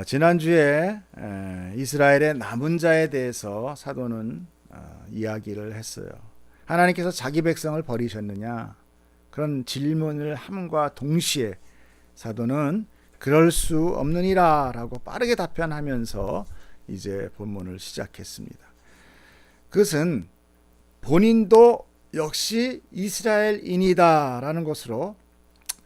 지난주에 이스라엘의 남은 자에 대해서 사도는 이야기를 했어요. 하나님께서 자기 백성을 버리셨느냐? 그런 질문을 함과 동시에 사도는 그럴 수 없느니라 라고 빠르게 답변하면서 이제 본문을 시작했습니다. 그것은 본인도 역시 이스라엘인이다 라는 것으로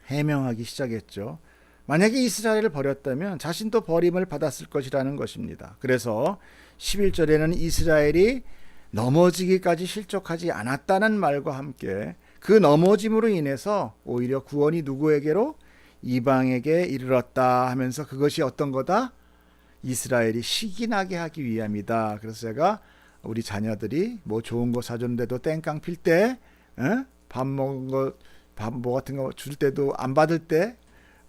해명하기 시작했죠. 만약에 이스라엘을 버렸다면 자신도 버림을 받았을 것이라는 것입니다. 그래서 11절에는 이스라엘이 넘어지기까지 실족하지 않았다는 말과 함께 그 넘어짐으로 인해서 오히려 구원이 누구에게로? 이방에게 이르렀다 하면서 그것이 어떤 거다? 이스라엘이 시기나게 하기 위함이다. 그래서 제가 우리 자녀들이 뭐 좋은 거 사줬는데도 땡깡 필 때, 밥 먹은 거, 밥 뭐 같은 거 줄 때도 안 받을 때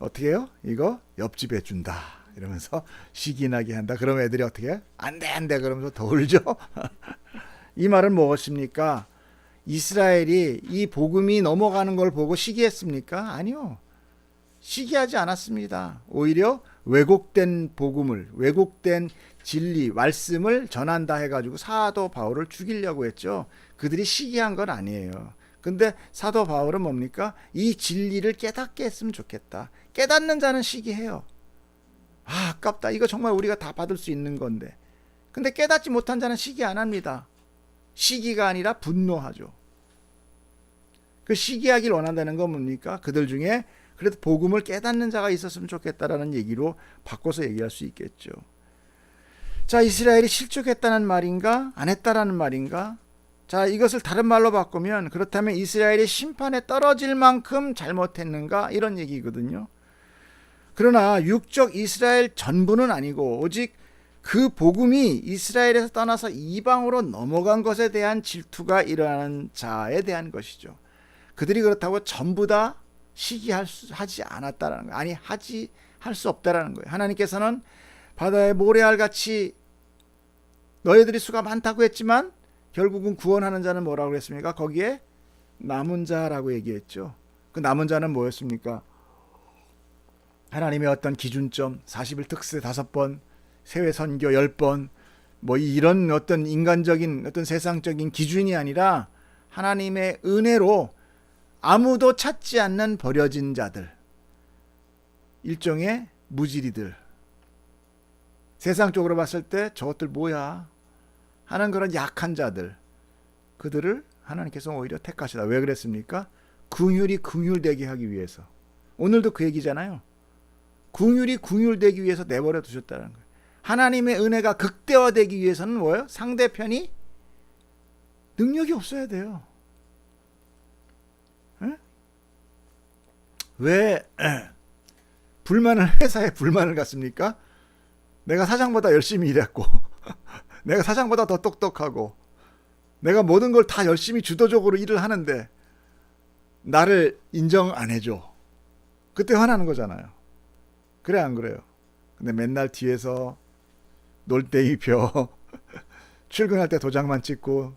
어떻게 해요? 이거 옆집에 준다 이러면서 시기나게 한다. 그럼 애들이 어떻게 해요? 안돼 안돼 그러면서 더 울죠. 이 말은 무엇입니까? 이스라엘이 이 복음이 넘어가는 걸 보고 시기했습니까? 아니요. 시기하지 않았습니다. 오히려 왜곡된 복음을, 왜곡된 진리, 말씀을 전한다 해가지고 사도 바울을 죽이려고 했죠. 그들이 시기한 건 아니에요. 근데 사도 바울은 뭡니까? 이 진리를 깨닫게 했으면 좋겠다. 깨닫는 자는 시기해요. 아깝다. 이거 정말 우리가 다 받을 수 있는 건데. 근데 깨닫지 못한 자는 시기 안 합니다. 시기가 아니라 분노하죠. 그 시기하길 원한다는 건 뭡니까? 그들 중에 그래도 복음을 깨닫는 자가 있었으면 좋겠다라는 얘기로 바꿔서 얘기할 수 있겠죠. 자, 이스라엘이 실족했다는 말인가? 안 했다라는 말인가? 자, 이것을 다른 말로 바꾸면 그렇다면 이스라엘이 심판에 떨어질 만큼 잘못했는가? 이런 얘기거든요. 그러나 육적 이스라엘 전부는 아니고 오직 그 복음이 이스라엘에서 떠나서 이방으로 넘어간 것에 대한 질투가 일어나는 자에 대한 것이죠. 그들이 그렇다고 전부 다 시기하지 않았다라는 거예요. 아니 할 수 없다라는 거예요. 하나님께서는 바다의 모래알같이 너희들이 수가 많다고 했지만 결국은 구원하는 자는 뭐라고 그랬습니까? 거기에 남은 자라고 얘기했죠. 그 남은 자는 뭐였습니까? 하나님의 어떤 기준점, 40일 특세 5번, 세회 선교 10번, 뭐 이런 어떤 인간적인 어떤 세상적인 기준이 아니라 하나님의 은혜로 아무도 찾지 않는 버려진 자들, 일종의 무지리들, 세상적으로 봤을 때 저것들 뭐야 하는 그런 약한 자들, 그들을 하나님께서 오히려 택하시다. 왜 그랬습니까? 긍휼이 긍휼되게 하기 위해서. 오늘도 그 얘기잖아요. 긍휼이 긍휼되기 위해서 내버려 두셨다는 거예요. 하나님의 은혜가 극대화되기 위해서는 뭐예요? 상대편이 능력이 없어야 돼요. 왜 회사에 불만을 갖습니까? 내가 사장보다 열심히 일했고 내가 사장보다 더 똑똑하고 내가 모든 걸 다 열심히 주도적으로 일을 하는데 나를 인정 안 해줘. 그때 화나는 거잖아요. 그래 안 그래요? 근데 맨날 뒤에서 놀대이 펴 출근할 때 도장만 찍고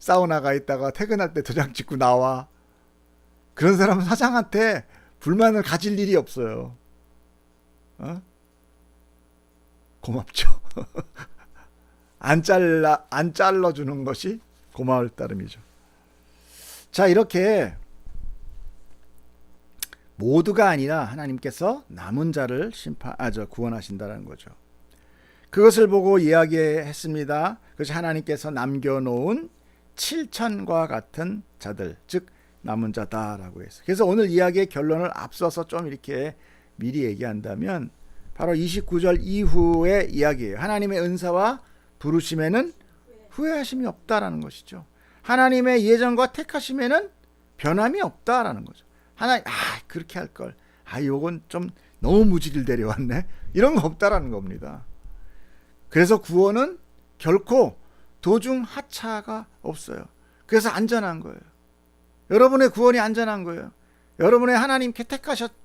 사우나 가 있다가 퇴근할 때 도장 찍고 나와. 그런 사람은 사장한테 불만을 가질 일이 없어요. 고맙죠. 안 잘라주는 것이 고마울 따름이죠. 자, 이렇게 모두가 아니라 하나님께서 남은 자를 구원하신다는 거죠. 그것을 보고 이야기했습니다. 그것이 하나님께서 남겨놓은 7천과 같은 자들, 즉 남은 자다라고 했어요. 그래서 오늘 이야기의 결론을 앞서서 좀 이렇게 미리 얘기한다면 바로 29절 이후의 이야기예요. 하나님의 은사와 부르심에는 후회하심이 없다라는 것이죠. 하나님의 예정과 택하심에는 변함이 없다라는 거죠. 하나님, 그렇게 할 걸. 요건 좀 너무 무지를 데려왔네. 이런 거 없다라는 겁니다. 그래서 구원은 결코 도중 하차가 없어요. 그래서 안전한 거예요. 여러분의 구원이 안전한 거예요. 여러분의 하나님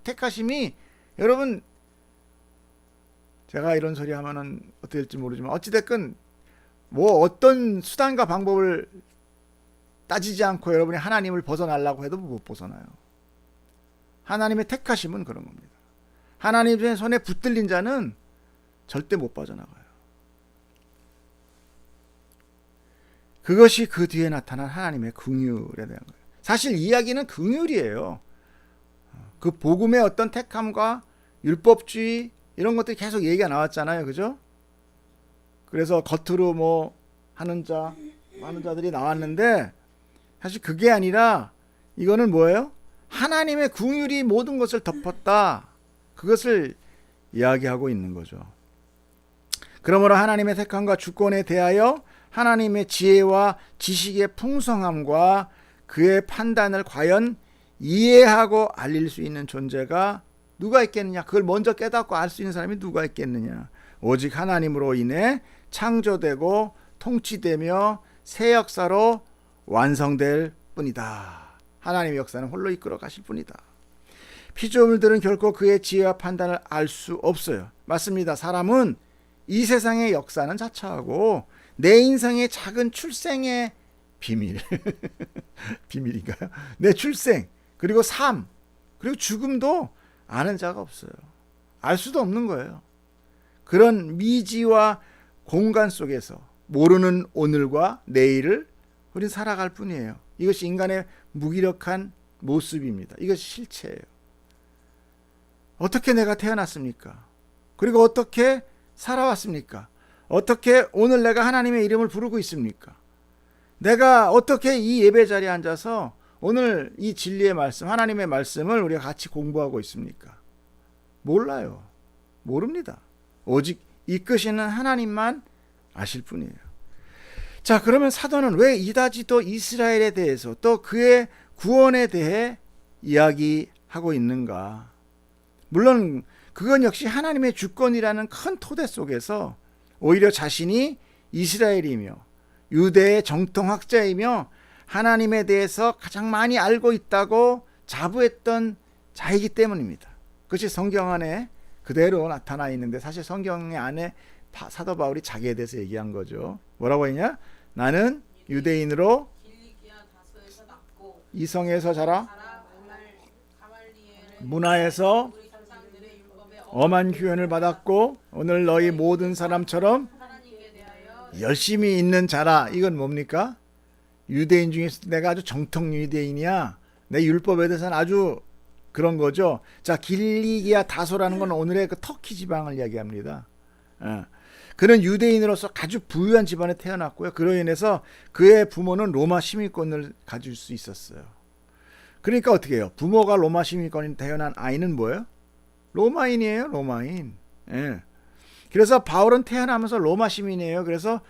택하심이 여러분, 제가 이런 소리 하면은 어떻게 될지 모르지만 어찌됐건 뭐 어떤 수단과 방법을 따지지 않고 여러분이 하나님을 벗어나려고 해도 못 벗어나요. 하나님의 택하심은 그런 겁니다. 하나님의 손에 붙들린 자는 절대 못 빠져나가요. 그것이 그 뒤에 나타난 하나님의 긍휼에 대한 거예요. 사실 이야기는 긍휼이에요. 그 복음의 어떤 택함과 율법주의 이런 것들이 계속 얘기가 나왔잖아요. 그죠? 그래서 겉으로 뭐 하는 자, 많은 자들이 나왔는데 사실 그게 아니라 이거는 뭐예요? 하나님의 긍휼이 모든 것을 덮었다. 그것을 이야기하고 있는 거죠. 그러므로 하나님의 택함과 주권에 대하여 하나님의 지혜와 지식의 풍성함과 그의 판단을 과연 이해하고 알릴 수 있는 존재가 누가 있겠느냐? 그걸 먼저 깨닫고 알 수 있는 사람이 누가 있겠느냐? 오직 하나님으로 인해 창조되고 통치되며 새 역사로 완성될 뿐이다. 하나님의 역사는 홀로 이끌어 가실 뿐이다. 피조물들은 결코 그의 지혜와 판단을 알 수 없어요. 맞습니다. 사람은 이 세상의 역사는 자처하고 내 인생의 작은 출생의 비밀 비밀인가요? 내 출생 그리고 삶 그리고 죽음도 아는 자가 없어요. 알 수도 없는 거예요. 그런 미지와 공간 속에서 모르는 오늘과 내일을 우리는 살아갈 뿐이에요. 이것이 인간의 무기력한 모습입니다. 이것이 실체예요. 어떻게 내가 태어났습니까? 그리고 어떻게 살아왔습니까? 어떻게 오늘 내가 하나님의 이름을 부르고 있습니까? 내가 어떻게 이 예배 자리에 앉아서 오늘 이 진리의 말씀, 하나님의 말씀을 우리가 같이 공부하고 있습니까? 몰라요. 모릅니다. 오직 이끄시는 하나님만 아실 뿐이에요. 자, 그러면 사도는 왜 이다지도 이스라엘에 대해서 또 그의 구원에 대해 이야기하고 있는가? 물론 그건 역시 하나님의 주권이라는 큰 토대 속에서 오히려 자신이 이스라엘이며 유대의 정통 학자이며 하나님에 대해서 가장 많이 알고 있다고 자부했던 자이기 때문입니다. 그것이 성경 안에 그대로 나타나 있는데 사실 성경 안에 사도 바울이 자기에 대해서 얘기한 거죠. 뭐라고 했냐? 나는 유대인으로 이성에서 자라 문화에서 엄한 교훈을 받았고 오늘 너희 모든 사람처럼 열심히 있는 자라. 이건 뭡니까? 유대인 중에서 내가 아주 정통 유대인이야. 내 율법에 대해서는 아주 그런 거죠. 자, 길리기아 다소라는 건 오늘의 그 터키 지방을 이야기합니다. 그는 유대인으로서 아주 부유한 집안에 태어났고요. 그로 인해서 그의 부모는 로마 시민권을 가질 수 있었어요. 그러니까 어떻게 해요? 부모가 로마 시민권이 태어난 아이는 뭐예요? 로마인이에요. 로마인. 예. 그래서 바울은 태어나면서 로마 시민이에요. 그래서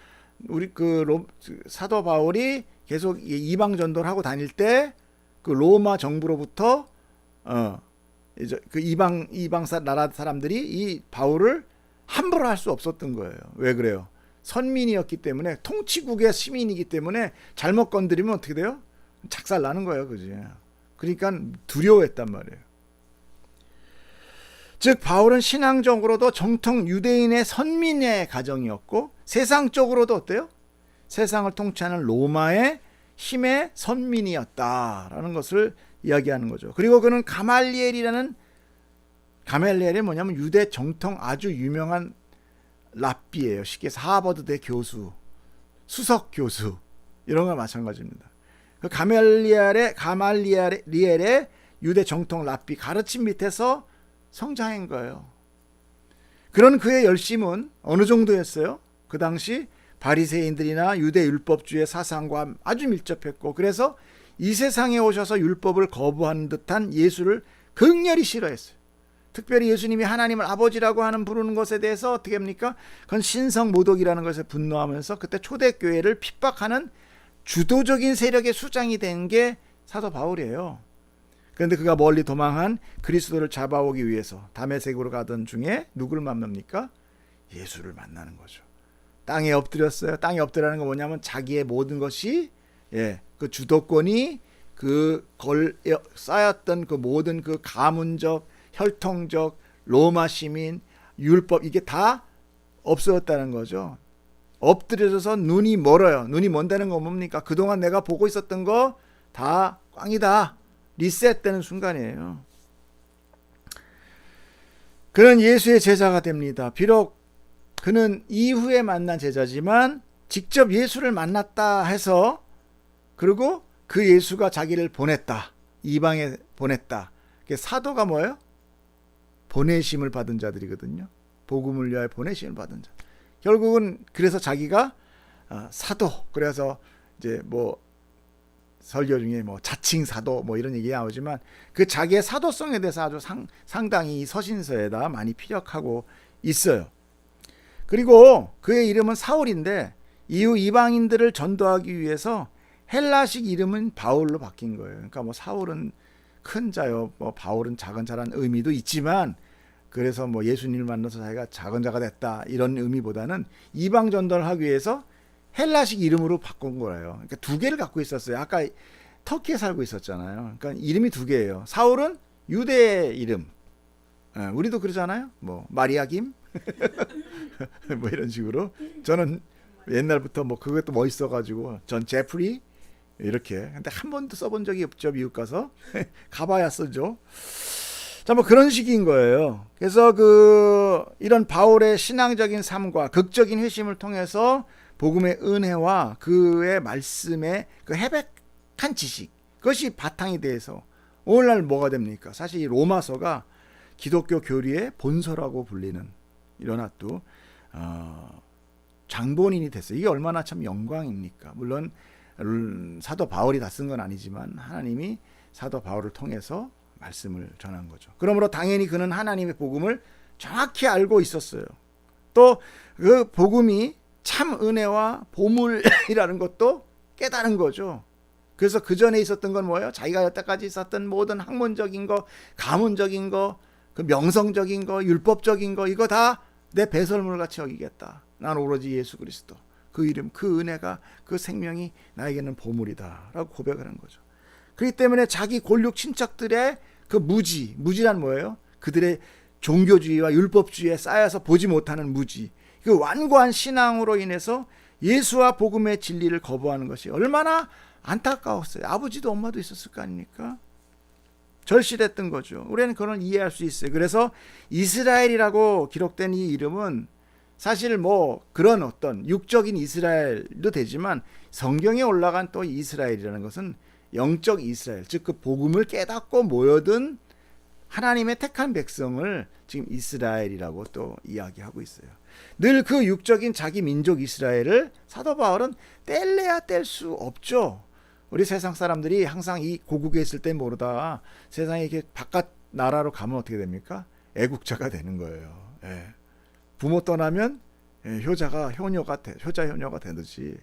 우리 사도 바울이 계속 이방 전도를 하고 다닐 때 그 로마 정부로부터 이제 그 이방 나라 사람들이 이 바울을 함부로 할 수 없었던 거예요. 왜 그래요? 선민이었기 때문에 통치국의 시민이기 때문에 잘못 건드리면 어떻게 돼요? 작살 나는 거예요, 그지? 그러니까 두려워했단 말이에요. 즉 바울은 신앙적으로도 정통 유대인의 선민의 가정이었고 세상적으로도 어때요? 세상을 통치하는 로마의 힘의 선민이었다라는 것을 이야기하는 거죠. 그리고 그는 가말리엘이 뭐냐면 유대 정통 아주 유명한 랍비예요. 쉽게 해서 하버드대 교수, 수석 교수 이런 거 마찬가지입니다. 그 가말리엘의 유대 정통 랍비 가르침 밑에서 성장한 거예요. 그런 그의 열심은 어느 정도였어요? 그 당시 바리새인들이나 유대 율법주의 사상과 아주 밀접했고 그래서 이 세상에 오셔서 율법을 거부하는 듯한 예수를 극렬히 싫어했어요. 특별히 예수님이 하나님을 아버지라고 부르는 것에 대해서 어떻게 합니까? 그건 신성모독이라는 것에 분노하면서 그때 초대교회를 핍박하는 주도적인 세력의 수장이 된 게 사도 바울이에요. 그런데 그가 멀리 도망한 그리스도를 잡아오기 위해서 다메섹으로 가던 중에 누구를 만납니까? 예수를 만나는 거죠. 땅에 엎드렸어요. 땅에 엎드리는 건 뭐냐면 자기의 모든 것이 그 주도권이 쌓였던 그 모든 그 가문적, 혈통적, 로마 시민, 율법 이게 다 없어졌다는 거죠. 엎드려져서 눈이 멀어요. 눈이 먼다는 건 뭡니까? 그동안 내가 보고 있었던 거 다 꽝이다. 리셋되는 순간이에요. 그는 예수의 제자가 됩니다. 비록 그는 이후에 만난 제자지만 직접 예수를 만났다 해서, 그리고 그 예수가 자기를 보냈다, 이방에 보냈다. 사도가 뭐예요? 보내심을 받은 자들이거든요. 복음을 위하여 보내심을 받은 자. 결국은 그래서 자기가 사도, 그래서 이제 뭐 설교 중에 뭐 자칭 사도 뭐 이런 얘기 나오지만, 그 자기의 사도성에 대해서 아주 상당히 서신서에다 많이 피력하고 있어요. 그리고 그의 이름은 사울인데 이후 이방인들을 전도하기 위해서 헬라식 이름은 바울로 바뀐 거예요. 그러니까 뭐 사울은 큰 자요, 뭐 바울은 작은 자라는 의미도 있지만, 그래서 뭐 예수님을 만나서 자기가 작은 자가 됐다 이런 의미보다는 이방 전도를 하기 위해서 헬라식 이름으로 바꾼 거예요. 그러니까 두 개를 갖고 있었어요. 아까 터키에 살고 있었잖아요. 그러니까 이름이 두 개예요. 사울은 유대 이름, 우리도 그러잖아요. 뭐 마리아 김 뭐 이런 식으로. 저는 옛날부터 뭐 그것도 멋있어가지고 전 제프리 이렇게. 근데 한 번도 써본 적이 없죠. 미국 가서 가봐야 쓰죠. 자, 뭐 그런 식인 거예요. 그래서 이런 바울의 신앙적인 삶과 극적인 회심을 통해서 복음의 은혜와 그의 말씀의 그 해백한 지식, 그것이 바탕이 돼서 오늘날 뭐가 됩니까? 사실 이 로마서가 기독교 교리의 본서라고 불리는, 이러나 또 장본인이 됐어요. 이게 얼마나 참 영광입니까? 물론 사도 바울이 다 쓴 건 아니지만 하나님이 사도 바울을 통해서 말씀을 전한 거죠. 그러므로 당연히 그는 하나님의 복음을 정확히 알고 있었어요. 또 그 복음이 참 은혜와 보물이라는 것도 깨달은 거죠. 그래서 그 전에 있었던 건 뭐예요? 자기가 여태까지 있었던 모든 학문적인 거, 가문적인 거, 그 명성적인 거, 율법적인 거, 이거 다 내 배설물 같이 여기겠다. 난 오로지 예수 그리스도, 그 이름, 그 은혜가, 그 생명이 나에게는 보물이다 라고 고백하는 거죠. 그렇기 때문에 자기 골육 친척들의 그 무지란 뭐예요? 그들의 종교주의와 율법주의에 쌓여서 보지 못하는 무지, 그 완고한 신앙으로 인해서 예수와 복음의 진리를 거부하는 것이 얼마나 안타까웠어요. 아버지도 엄마도 있었을 거 아닙니까? 절실했던 거죠. 우리는 그걸 이해할 수 있어요. 그래서 이스라엘이라고 기록된 이 이름은 사실 뭐 그런 어떤 육적인 이스라엘도 되지만, 성경에 올라간 또 이스라엘이라는 것은 영적 이스라엘, 즉 그 복음을 깨닫고 모여든 하나님의 택한 백성을 지금 이스라엘이라고 또 이야기하고 있어요. 늘 그 육적인 자기 민족 이스라엘을 사도 바울은 뗄래야 뗄 수 없죠. 우리 세상 사람들이 항상 이 고국에 있을 때 모르다 세상에 이렇게 바깥 나라로 가면 어떻게 됩니까? 애국자가 되는 거예요. 예. 부모 떠나면 효자 효녀가 되듯이.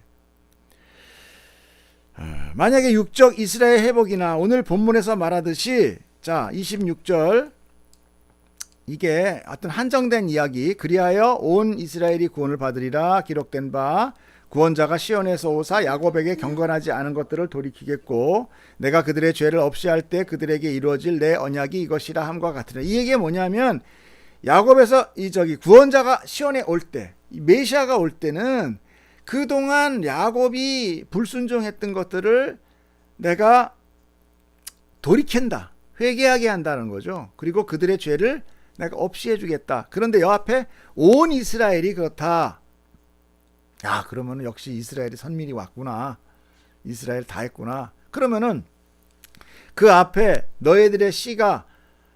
만약에 육적 이스라엘 회복이나 오늘 본문에서 말하듯이, 자 26절, 이게 어떤 한정된 이야기, 그리하여 온 이스라엘이 구원을 받으리라 기록된 바, 구원자가 시온에서 오사 야곱에게 경건하지 않은 것들을 돌이키겠고 내가 그들의 죄를 없이 할 때 그들에게 이루어질 내 언약이 이것이라 함과 같으라. 이 얘기가 뭐냐면, 야곱에서 구원자가 시온에 올 때, 메시아가 올 때는 그동안 야곱이 불순종했던 것들을 내가 돌이킨다, 회개하게 한다는 거죠. 그리고 그들의 죄를 내가 없이 해주겠다. 그런데 여 앞에 온 이스라엘이 그렇다. 야, 그러면 역시 이스라엘이 선민이 왔구나, 이스라엘 다 했구나. 그러면은 그 앞에 너희들의 씨가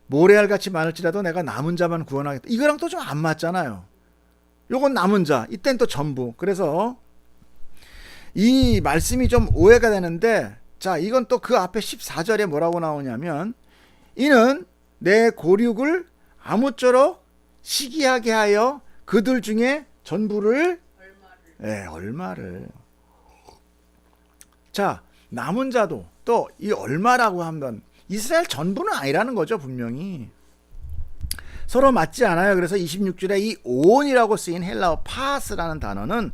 모래알같이 많을지라도 내가 남은 자만 구원하겠다, 이거랑 또 좀 안 맞잖아요. 요건 남은 자, 이땐 또 전부. 그래서 이 말씀이 좀 오해가 되는데, 자 이건 또 그 앞에 14절에 뭐라고 나오냐면, 이는 내 고륙을 아무쪼록 시기하게 하여 그들 중에 전부를, 얼마를. 자 남은 자도 또 이 얼마라고 하면 이스라엘 전부는 아니라는 거죠. 분명히 서로 맞지 않아요. 그래서 26절에 이 온이라고 쓰인 헬라어 파스라는 단어는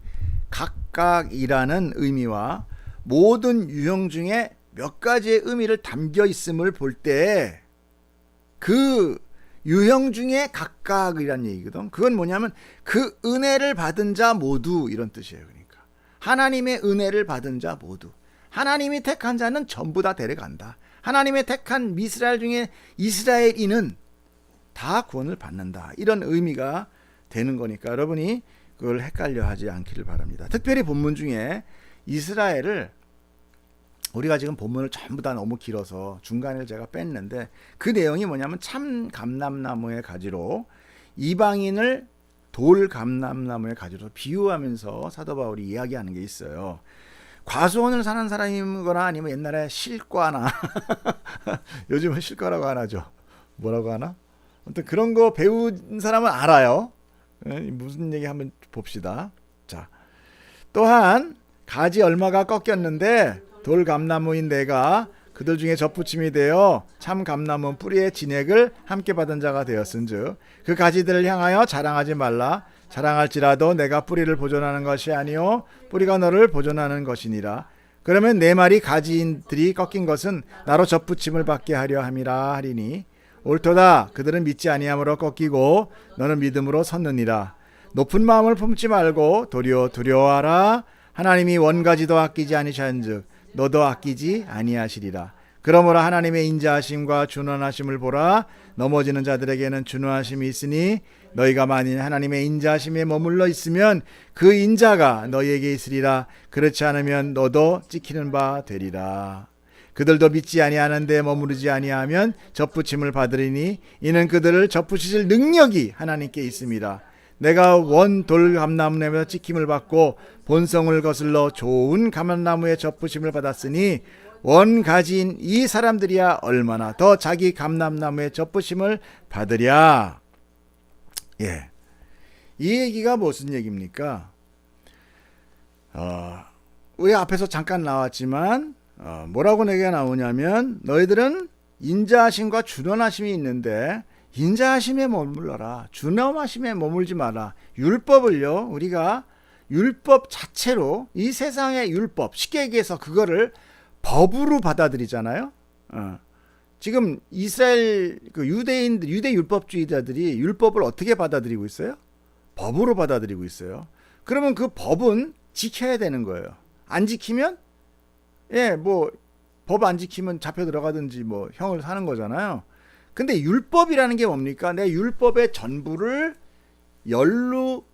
각각이라는 의미와 모든 유형 중에 몇 가지의 의미를 담겨 있음을 볼 때 그 유형 중에 각각이라는 얘기거든. 그건 뭐냐면 그 은혜를 받은 자 모두, 이런 뜻이에요. 그러니까 하나님의 은혜를 받은 자 모두, 하나님이 택한 자는 전부 다 데려간다. 하나님의 택한 이스라엘 중에 이스라엘인은 다 구원을 받는다, 이런 의미가 되는 거니까 여러분이 그걸 헷갈려 하지 않기를 바랍니다. 특별히 본문 중에 이스라엘을, 우리가 지금 본문을 전부 다 너무 길어서 중간을 제가 뺐는데, 그 내용이 뭐냐면 참 감람나무의 가지로 이방인을 돌 감람나무의 가지로 비유하면서 사도 바울이 이야기하는 게 있어요. 과수원을 사는 사람이거나 아니면 옛날에 실과나 요즘은 실과라고 안 하죠. 뭐라고 하나? 아무튼 그런 거 배운 사람은 알아요. 무슨 얘기 한번 봅시다. 자, 또한 가지 얼마가 꺾였는데 돌 감나무인 내가 그들 중에 접붙임이 되어 참 감나무 뿌리의 진액을 함께 받은 자가 되었은즉 그 가지들을 향하여 자랑하지 말라. 자랑할지라도 내가 뿌리를 보존하는 것이 아니요 뿌리가 너를 보존하는 것이니라. 그러면 내 말이 가지인들이 꺾인 것은 나로 접붙임을 받게 하려 함이라 하리니 옳도다. 그들은 믿지 아니함으로 꺾이고 너는 믿음으로 섰느니라. 높은 마음을 품지 말고 도리어 두려워하라. 하나님이 원가지도 아끼지 아니하신즉 너도 아끼지 아니하시리라. 그러므로 하나님의 인자하심과 준원하심을 보라. 넘어지는 자들에게는 준원하심이 있으니 너희가 만일 하나님의 인자하심에 머물러 있으면 그 인자가 너희에게 있으리라. 그렇지 않으면 너도 찍히는 바 되리라. 그들도 믿지 아니하는데 머무르지 아니하면 접붙임을 받으리니 이는 그들을 접붙이실 능력이 하나님께 있습니다. 내가 원 돌 감람나무에서 찍힘을 받고 본성을 거슬러 좋은 감람나무에 접붙임을 받았으니 원 가지인 이 사람들이야 얼마나 더 자기 감람나무에 접붙임을 받으랴. 예, 이 얘기가 무슨 얘기입니까? 우리 앞에서 잠깐 나왔지만 뭐라고 내가 나오냐면 너희들은 인자하심과 준원하심이 있는데 인자하심에 머물러라. 준엄하심에 머물지 마라. 율법을요, 우리가 율법 자체로 이 세상의 율법, 쉽게 얘기해서 그거를 법으로 받아들이잖아요. 지금 이스라엘 그 유대인들, 유대 율법주의자들이 율법을 어떻게 받아들이고 있어요? 법으로 받아들이고 있어요. 그러면 그 법은 지켜야 되는 거예요. 안 지키면 뭐 법 안 지키면 잡혀 들어가든지 뭐 형을 사는 거잖아요. 근데 율법이라는 게 뭡니까? 내 율법의 전부를 열로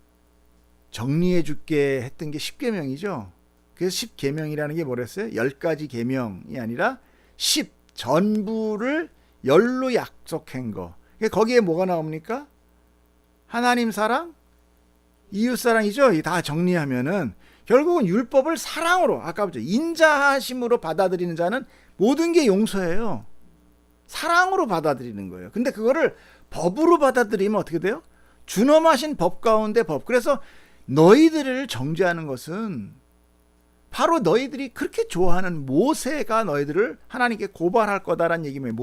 정리해 줄게 했던 게 10계명이죠. 그래서 10계명이라는 게 뭐랬어요? 10가지 계명이 아니라 10 전부를 열로 약속한 거. 거기에 뭐가 나옵니까? 하나님 사랑, 이웃 사랑이죠. 다 정리하면은 결국은 율법을 사랑으로, 아까 보죠, 인자하심으로 받아들이는 자는 모든 게 용서예요. 사랑으로 받아들이는 거예요. 근데 그거를 법으로 받아들이면 어떻게 돼요? 준엄하신 법 가운데 법. 그래서 너희들을 정죄하는 것은 바로 너희들이 그렇게 좋아하는 모세가 너희들을 하나님께 고발할 거다라는 얘기면,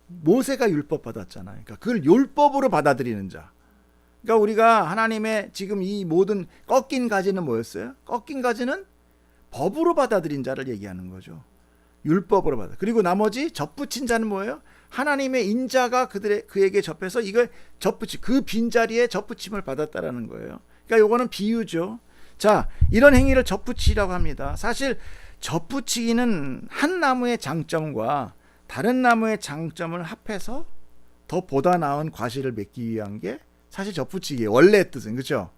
모세가 율법 받았잖아요. 그러니까 그걸 율법으로 받아들이는 자. 그러니까 우리가 하나님의 지금 이 모든 꺾인 가지는 뭐였어요? 꺾인 가지는 법으로 받아들인 자를 얘기하는 거죠. 율법으로 받아. 그리고 나머지 접붙인 자는 뭐예요? 하나님의 인자가 그에게 접해서 이걸 접붙이, 그 빈자리에 접붙임을 받았다라는 거예요. 그러니까 요거는 비유죠. 자, 이런 행위를 접붙이라고 합니다. 사실 접붙이기는 한 나무의 장점과 다른 나무의 장점을 합해서 더 보다 나은 과실을 맺기 위한 게 사실 접붙이기의 원래 뜻은, 그렇죠?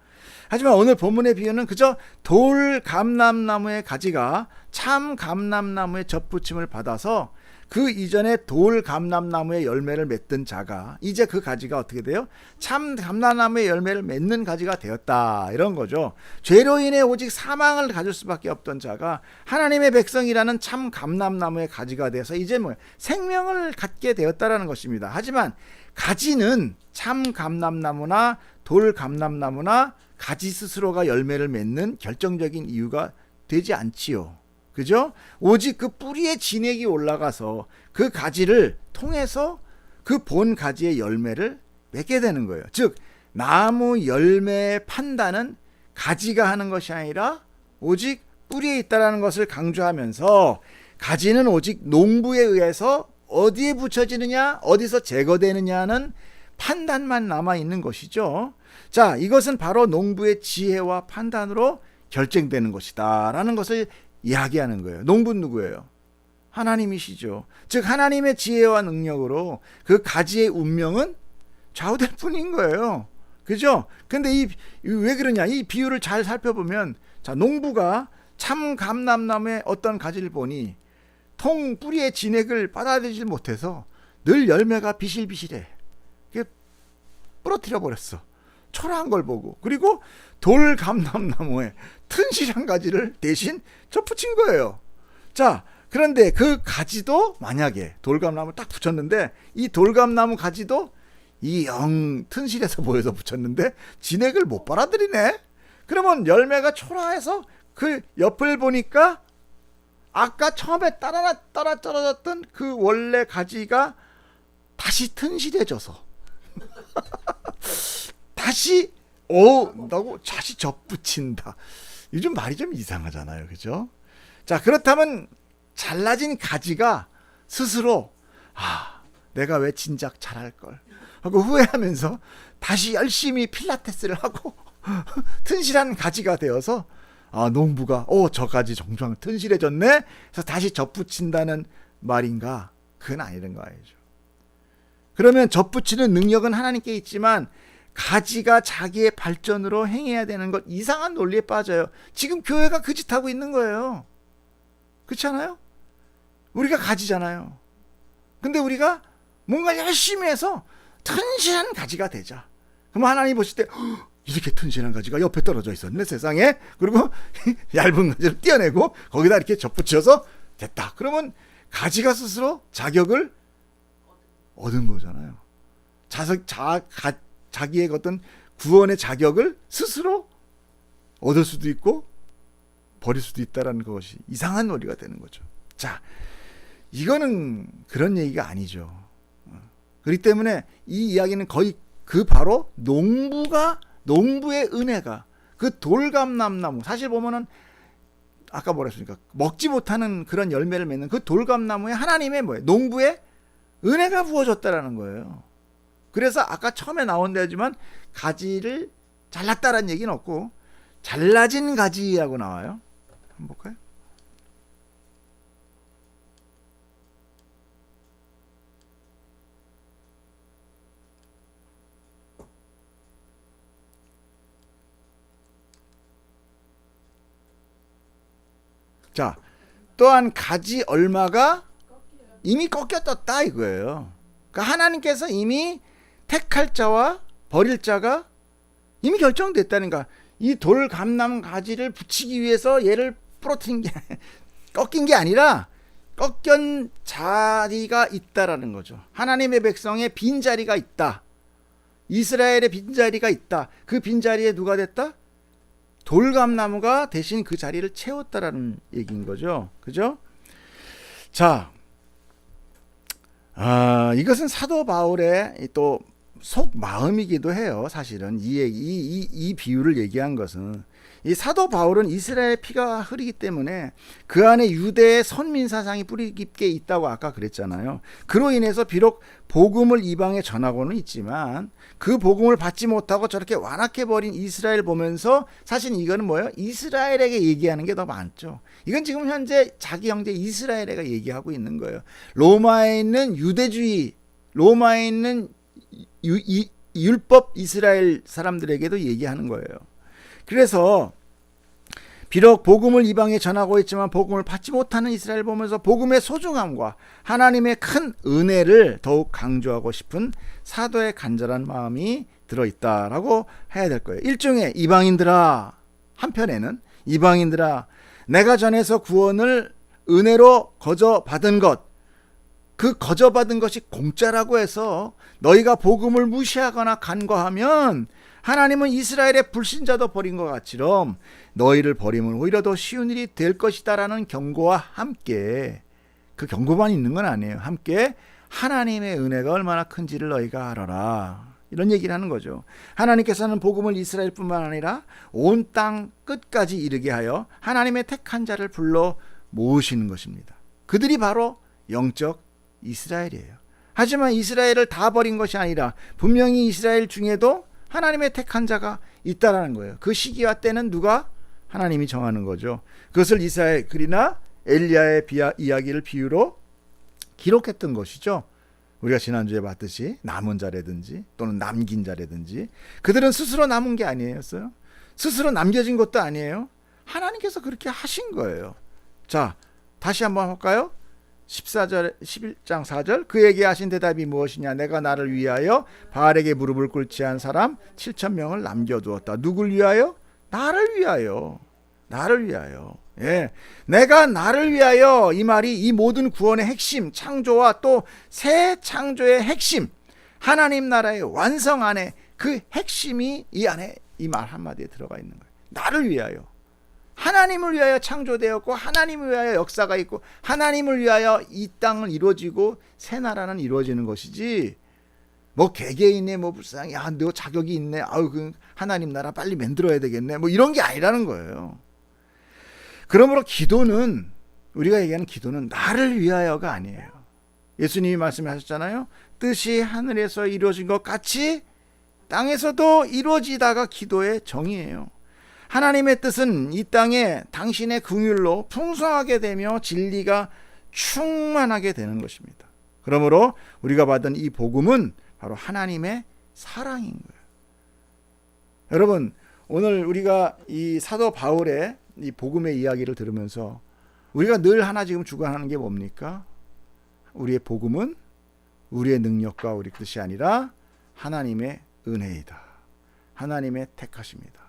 하지만 오늘 본문의 비유는 그저 돌 감람나무의 가지가 참 감람나무의 접붙임을 받아서 그 이전에 돌 감람나무의 열매를 맺던 자가 이제 그 가지가 어떻게 돼요? 참 감람나무의 열매를 맺는 가지가 되었다, 이런 거죠. 죄로 인해 오직 사망을 가질 수밖에 없던 자가 하나님의 백성이라는 참 감람나무의 가지가 돼서 이제 생명을 갖게 되었다라는 것입니다. 하지만 가지는 참 감람나무나 돌 감람나무나 가지 스스로가 열매를 맺는 결정적인 이유가 되지 않지요. 그죠? 오직 그 뿌리에 진액이 올라가서 그 가지를 통해서 그 본 가지의 열매를 맺게 되는 거예요. 즉, 나무 열매의 판단은 가지가 하는 것이 아니라 오직 뿌리에 있다는 것을 강조하면서, 가지는 오직 농부에 의해서 어디에 붙여지느냐, 어디서 제거되느냐는 판단만 남아있는 것이죠. 자, 이것은 바로 농부의 지혜와 판단으로 결정되는 것이다 라는 것을 이야기하는 거예요. 농부는 누구예요? 하나님이시죠. 즉 하나님의 지혜와 능력으로 그 가지의 운명은 좌우될 뿐인 거예요. 그죠? 근데 왜 그러냐? 이 비유를 잘 살펴보면, 자, 농부가 참 감람나무의 어떤 가지를 보니 통 뿌리의 진액을 받아들이지 못해서 늘 열매가 비실비실해. 부러뜨려 버렸어. 초라한 걸 보고. 그리고 돌감람나무에 튼실한 가지를 대신 접붙인 거예요. 자, 그런데 그 가지도 만약에 돌감나무 딱 붙였는데 이 돌감나무 가지도 이 영 튼실해서 보여서 붙였는데 진액을 못 빨아들이네. 그러면 열매가 초라해서 그 옆을 보니까 아까 처음에 따라 떨어졌던 그 원래 가지가 다시 튼실해져서 다시 접붙인다. 요즘 말이 좀 이상하잖아요. 그죠? 자, 그렇다면 잘라진 가지가 스스로 내가 왜 진작 잘할 걸 하고 후회하면서 다시 열심히 필라테스를 하고 튼실한 가지가 되어서 농부가 저 가지 정말 튼실해졌네 해서 다시 접붙인다는 말인가? 그건 아니는 거 알죠. 그러면 접붙이는 능력은 하나님께 있지만 가지가 자기의 발전으로 행해야 되는 것, 이상한 논리에 빠져요. 지금 교회가 그 짓 하고 있는 거예요. 그렇지 않아요? 우리가 가지잖아요. 근데 우리가 뭔가 열심히 해서 튼실한 가지가 되자. 그럼 하나님 보실 때 이렇게 튼실한 가지가 옆에 떨어져 있었네 세상에. 그리고 얇은 가지를 떼어내고 거기다 이렇게 접붙여서 됐다. 그러면 가지가 스스로 자격을 얻은 거잖아요. 자기의 어떤 구원의 자격을 스스로 얻을 수도 있고 버릴 수도 있다는 것이 이상한 논리가 되는 거죠. 자, 이거는 그런 얘기가 아니죠. 그렇기 때문에 이 이야기는 거의 바로 농부의 은혜가 그 돌감람나무, 사실 보면은 아까 뭐라 했습니까? 먹지 못하는 그런 열매를 맺는 그 돌감나무에 하나님의 농부의 은혜가 부어졌다라는 거예요. 그래서 아까 처음에 나온 데지만 가지를 잘랐다라는 얘기는 없고 잘라진 가지라고 나와요. 한번 볼까요? 자, 또한 가지 얼마가 이미 꺾였다 이거예요. 그러니까 하나님께서 이미 택할 자와 버릴 자가 이미 결정됐다니까. 이 돌감람 가지를 붙이기 위해서 얘를 부러뜨린 게 꺾인 게 아니라 꺾인 자리가 있다라는 거죠. 하나님의 백성의 빈자리가 있다. 이스라엘의 빈자리가 있다. 그 빈자리에 누가 됐다? 돌감나무가 대신 그 자리를 채웠다라는 얘기인 거죠. 그죠? 자, 이것은 사도 바울의 또 속마음이기도 해요. 사실은 이 비유를 얘기한 것은 이 사도 바울은 이스라엘의 피가 흐르기 때문에 그 안에 유대의 선민 사상이 뿌리 깊게 있다고 아까 그랬잖아요. 그로 인해서 비록 복음을 이방에 전하고는 있지만 그 복음을 받지 못하고 저렇게 완악해 버린 이스라엘 보면서 사실 이거는 뭐예요? 이스라엘에게 얘기하는 게 더 많죠. 이건 지금 현재 자기 형제 이스라엘에게 얘기하고 있는 거예요. 로마에 있는 유대주의, 로마에 있는 율법 이스라엘 사람들에게도 얘기하는 거예요. 그래서 비록 복음을 이방에 전하고 있지만 복음을 받지 못하는 이스라엘 보면서 복음의 소중함과 하나님의 큰 은혜를 더욱 강조하고 싶은 사도의 간절한 마음이 들어있다라고 해야 될 거예요. 일종의 이방인들아, 한편에는 이방인들아, 내가 전해서 구원을 은혜로 거저 받은 것, 그 거저 받은 것이 공짜라고 해서 너희가 복음을 무시하거나 간과하면 하나님은 이스라엘의 불신자도 버린 것 같이럼 너희를 버리면 오히려 더 쉬운 일이 될 것이다라는 경고와 함께, 그 경고만 있는 건 아니에요. 함께 하나님의 은혜가 얼마나 큰지를 너희가 알아라, 이런 얘기를 하는 거죠. 하나님께서는 복음을 이스라엘뿐만 아니라 온 땅 끝까지 이르게 하여 하나님의 택한 자를 불러 모으시는 것입니다. 그들이 바로 영적 이스라엘이에요. 하지만 이스라엘을 다 버린 것이 아니라 분명히 이스라엘 중에도 하나님의 택한 자가 있다라는 거예요. 그 시기와 때는 누가? 하나님이 정하는 거죠. 그것을 이사야 글이나 엘리야의 이야기를 비유로 기록했던 것이죠. 우리가 지난주에 봤듯이 남은 자라든지 또는 남긴 자라든지 그들은 스스로 남은 게 아니었어요. 스스로 남겨진 것도 아니에요. 하나님께서 그렇게 하신 거예요. 자, 다시 한번 볼까요? 11장 4절 그에게 하신 대답이 무엇이냐? 내가 나를 위하여 바알에게 무릎을 꿇지 한 사람 7,000명을 남겨두었다. 누굴 위하여? 나를 위하여. 나를 위하여. 예, 내가 나를 위하여. 이 말이 이 모든 구원의 핵심, 창조와 또 새 창조의 핵심, 하나님 나라의 완성 안에 그 핵심이 이 안에 이 말 한마디에 들어가 있는 거예요. 나를 위하여. 하나님을 위하여 창조되었고 하나님을 위하여 역사가 있고 하나님을 위하여 이 땅을 이루어지고 새 나라는 이루어지는 것이지, 뭐 개개인의 뭐 불쌍히 너 자격이 있네, 그 하나님 나라 빨리 만들어야 되겠네, 뭐 이런 게 아니라는 거예요. 그러므로 기도는, 우리가 얘기하는 기도는 나를 위하여가 아니에요. 예수님이 말씀하셨잖아요. 뜻이 하늘에서 이루어진 것 같이 땅에서도 이루어지다가 기도의 정의예요. 하나님의 뜻은 이 땅에 당신의 긍휼로 풍성하게 되며 진리가 충만하게 되는 것입니다. 그러므로 우리가 받은 이 복음은 바로 하나님의 사랑인 거예요. 여러분, 오늘 우리가 이 사도 바울의 이 복음의 이야기를 들으면서 우리가 늘 하나 지금 주관하는 게 뭡니까? 우리의 복음은 우리의 능력과 우리 뜻이 아니라 하나님의 은혜이다. 하나님의 택하십니다.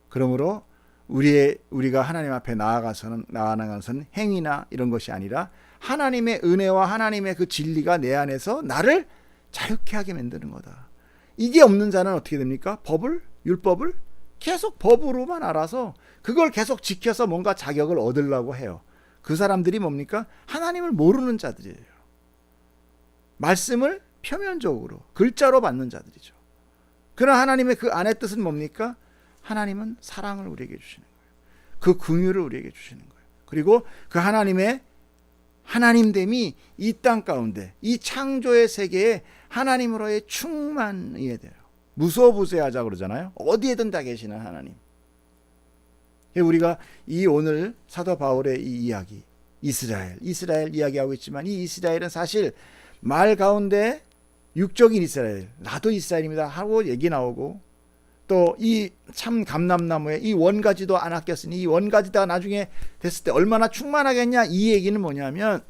그러므로 우리가 하나님 앞에 나아가서는 행위나 이런 것이 아니라 하나님의 은혜와 하나님의 그 진리가 내 안에서 나를 자유케 하게 만드는 거다. 이게 없는 자는 어떻게 됩니까? 율법을 계속 법으로만 알아서 그걸 계속 지켜서 뭔가 자격을 얻으려고 해요. 그 사람들이 뭡니까? 하나님을 모르는 자들이에요. 말씀을 표면적으로 글자로 받는 자들이죠. 그러나 하나님의 그 안의 뜻은 뭡니까? 하나님은 사랑을 우리에게 주시는 거예요. 그 긍휼을 우리에게 주시는 거예요. 그리고 그 하나님의 하나님됨이 이 땅 가운데 이 창조의 세계에 하나님으로의 충만이 돼요. 무소부재하자 그러잖아요. 어디에든 다 계시는 하나님. 우리가 이 오늘 사도 바울의 이 이야기, 이스라엘 이야기하고 있지만 이 이스라엘은 사실 말 가운데 육적인 이스라엘, 나도 이스라엘입니다 하고 얘기 나오고, 또 이 참 감람나무에 이 원가지도 안 아꼈으니 이 원가지가 나중에 됐을 때 얼마나 충만하겠냐, 이 얘기는 뭐냐면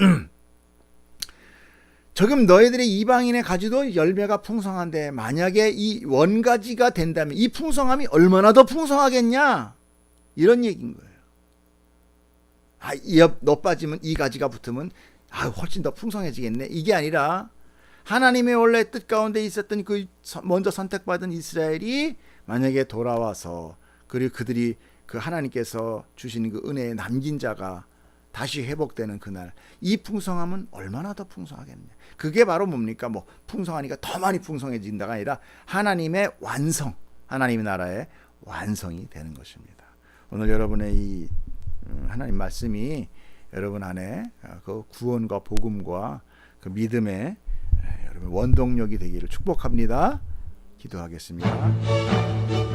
지금 너희들의 이방인의 가지도 열매가 풍성한데 만약에 이 원가지가 된다면 이 풍성함이 얼마나 더 풍성하겠냐, 이런 얘기인 거예요. 너 빠지면 이 가지가 붙으면 훨씬 더 풍성해지겠네, 이게 아니라 하나님의 원래 뜻 가운데 있었던 그 먼저 선택받은 이스라엘이 만약에 돌아와서, 그리고 그들이 그 하나님께서 주시는 그 은혜에 남긴 자가 다시 회복되는 그날, 이 풍성함은 얼마나 더 풍성하겠냐. 그게 바로 뭡니까? 뭐 풍성하니까 더 많이 풍성해진다가 아니라 하나님의 완성, 하나님의 나라의 완성이 되는 것입니다. 오늘 여러분의 이 하나님 말씀이 여러분 안에 그 구원과 복음과 그 믿음의 여러분 원동력이 되기를 축복합니다. 기도하겠습니다.